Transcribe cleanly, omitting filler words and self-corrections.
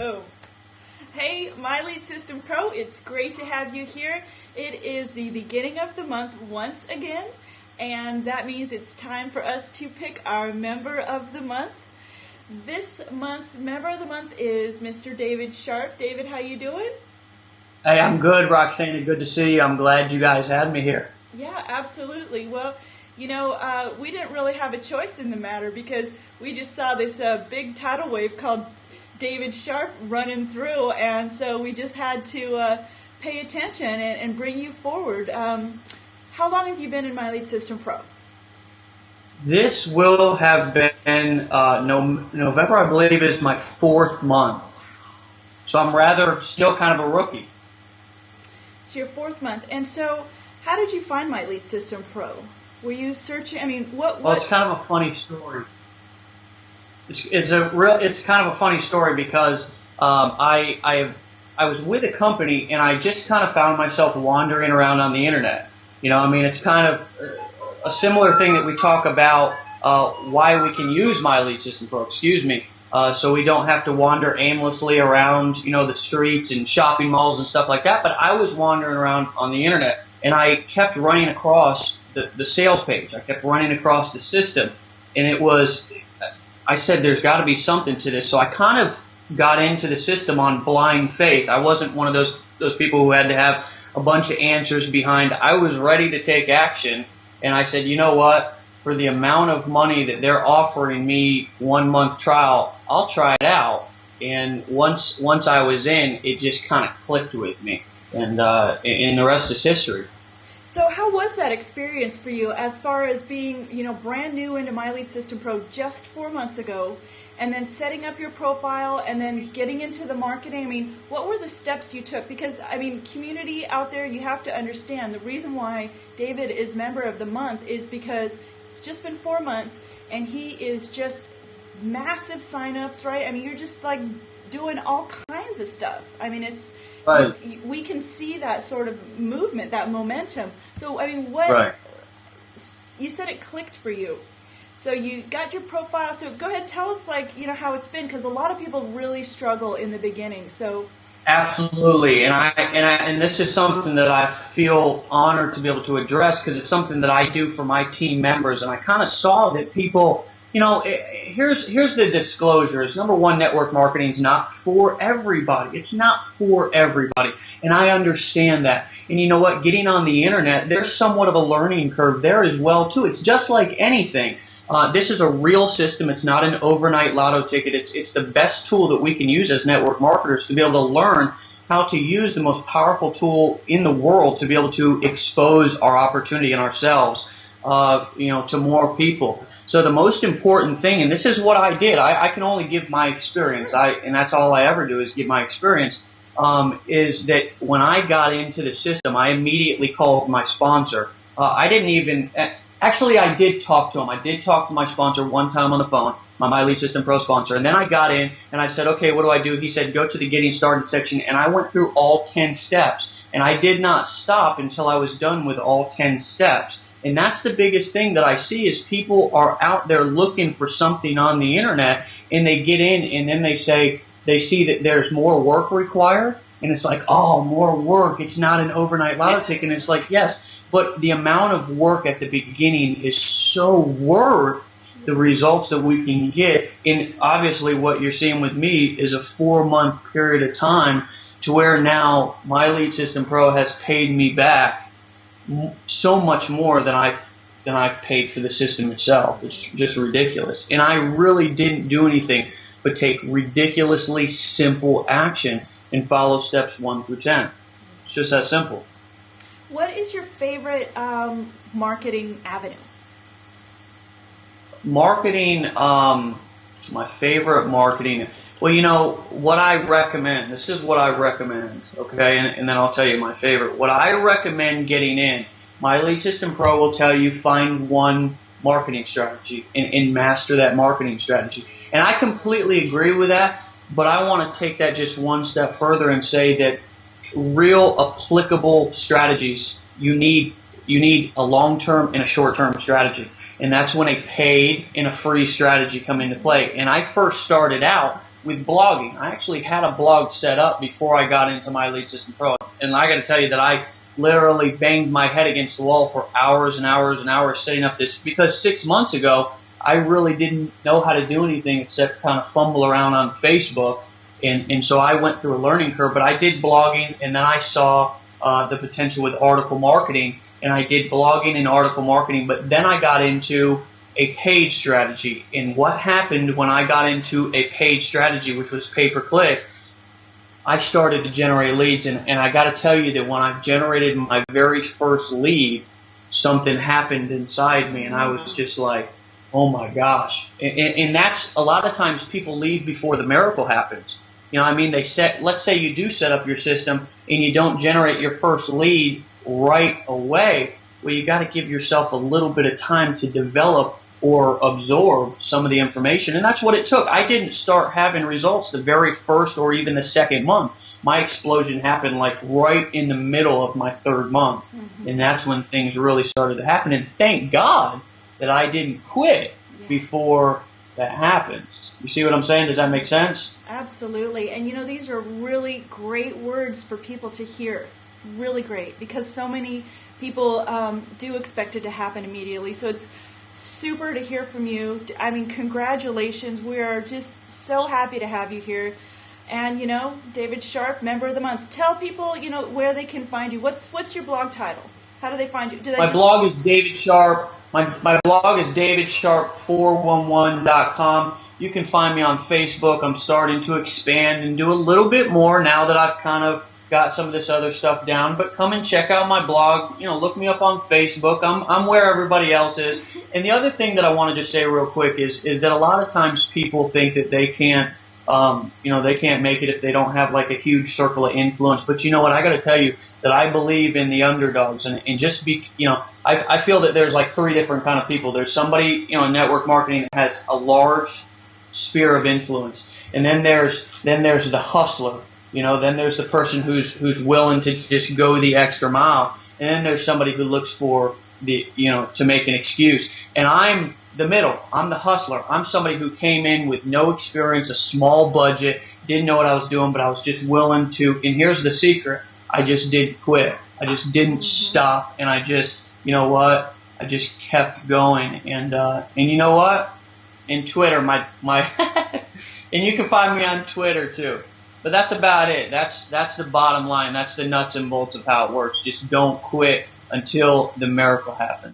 Boom. Hey, MyLeadSystemPRO, it's great to have you here. It is the beginning of the month once again, and that means it's time for us to pick our Member of the Month. This month's Member of the Month is Mr. David Sharpe. David, how you doing? Hey, I'm good, Roxanne. Good to see you. I'm glad you guys had me here. Yeah, absolutely. Well, you know, we didn't really have a choice in the matter because we just saw this big tidal wave called David Sharpe running through, and so we just had to pay attention and bring you forward. How long have you been in MyLeadSystemPRO? This will have been November, I believe, is my 4th month. So I'm rather still kind of a rookie. It's your 4th month. And so how did you find MyLeadSystemPRO? Were you searching? I mean, what? Well, it's kind of a funny story. It's kind of a funny story because I was with a company and I just kind of found myself wandering around on the internet. You know, I mean, it's kind of a similar thing that we talk about why we can use MyLeadSystemPRO. Excuse me. So we don't have to wander aimlessly around, you know, the streets and shopping malls and stuff like that. But I was wandering around on the internet and I kept running across the sales page. I kept running across the system, and it was, I said, there's got to be something to this. So I kind of got into the system on blind faith. I wasn't one of those people who had to have a bunch of answers behind. I was ready to take action, and I said, you know what? For the amount of money that they're offering me 1 month trial, I'll try it out. And once I was in, it just kind of clicked with me, and the rest is history. So how was that experience for you as far as being, you know, brand new into MyLeadSystemPRO just 4 months ago, and then setting up your profile and then getting into the marketing? I mean, what were the steps you took? Because, I mean, community out there, you have to understand the reason why David is Member of the Month is because it's just been 4 months and he is just massive signups, right? I mean, you're just like doing all kinds of stuff. I mean, it's right. We can see that sort of movement, that momentum. So, I mean, what right. You said it clicked for you. So you got your profile. So go ahead, tell us, like, you know, how it's been, because a lot of people really struggle in the beginning. So absolutely, and this is something that I feel honored to be able to address because it's something that I do for my team members, and I kind of saw that people. You know, here's the disclosures. Number one, network marketing is not for everybody. It's not for everybody. And I understand that. And you know what? Getting on the internet, there's somewhat of a learning curve there as well, too. It's just like anything. This is a real system. It's not an overnight lotto ticket. It's the best tool that we can use as network marketers to be able to learn how to use the most powerful tool in the world to be able to expose our opportunity and ourselves, you know, to more people. So the most important thing, and this is what I did, I can only give my experience, and that's all I ever do is give my experience, is that when I got into the system, I immediately called my sponsor. I didn't even, actually I did talk to him. I did talk to my sponsor one time on the phone, my MyLeadSystemPRO sponsor, and then I got in and I said, okay, what do I do? He said, go to the getting started section, and I went through all 10 steps, and I did not stop until I was done with all 10 steps. And that's the biggest thing that I see is people are out there looking for something on the internet, and they get in and then they see that there's more work required, and it's like, oh, more work. It's not an overnight lotto ticket. And it's like, yes, but the amount of work at the beginning is so worth the results that we can get. And obviously what you're seeing with me is a 4-month period of time to where now MyLeadSystemPRO has paid me back so much more than I paid for the system itself. It's just ridiculous. And I really didn't do anything but take ridiculously simple action and follow steps 1 through 10. It's just that simple. what is your favorite marketing avenue? Marketing, my favorite marketing. Well, you know, what I recommend, this is what I recommend, okay, and then I'll tell you my favorite. What I recommend getting in, MyLeadSystemPRO will tell you find one marketing strategy and master that marketing strategy. And I completely agree with that, but I want to take that just one step further and say that real applicable strategies, you need a long-term and a short-term strategy. And that's when a paid and a free strategy come into play. And I first started out with blogging. I actually had a blog set up before I got into My Lead System Pro. And I got to tell you that I literally banged my head against the wall for hours and hours and hours setting up this, because 6 months ago, I really didn't know how to do anything except kind of fumble around on Facebook. And so I went through a learning curve, but I did blogging, and then I saw the potential with article marketing, and I did blogging and article marketing, but then I got into a page strategy. And what happened when I got into a page strategy, which was pay-per-click, I started to generate leads, and I got to tell you that when I generated my very first lead, something happened inside me, and I was just like, oh my gosh. And that's, a lot of times people leave before the miracle happens. You know, I mean, let's say you do set up your system and you don't generate your first lead right away. Well, you got to give yourself a little bit of time to develop or absorb some of the information. And that's what it took. I didn't start having results the very first or even the second month. My explosion happened like right in the middle of my third month. Mm-hmm. And that's when things really started to happen. And thank God that I didn't quit before that happens. You see what I'm saying? Does that make sense? Absolutely. And you know, these are really great words for people to hear. Really great. Because so many people do expect it to happen immediately. So it's super to hear from you. I mean, congratulations. We are just so happy to have you here. And, you know, David Sharpe, Member of the Month. Tell people, you know, where they can find you. What's your blog title? How do they find you? My blog is David Sharpe. My blog is davidsharpe411.com. You can find me on Facebook. I'm starting to expand and do a little bit more now that I've kind of got some of this other stuff down. But come and check out my blog. You know, look me up on Facebook. I'm where everybody else is. And the other thing that I want to just say real quick is that a lot of times people think that they can't, they can't make it if they don't have like a huge circle of influence. But you know what? I got to tell you that I believe in the underdogs, and just be, I feel that there's like three different kind of people. There's somebody, in network marketing that has a large sphere of influence, and then there's the hustler. Then there's the person who's willing to just go the extra mile, and then there's somebody who looks for to make an excuse. And I'm the middle. I'm the hustler. I'm somebody who came in with no experience, a small budget, didn't know what I was doing, but I was just willing to. And here's the secret: I just didn't quit. I just didn't stop, and I just, I just kept going. And you know what? In Twitter, my and you can find me on Twitter too. But that's about it. That's the bottom line. That's the nuts and bolts of how it works. Just don't quit until the miracle happens.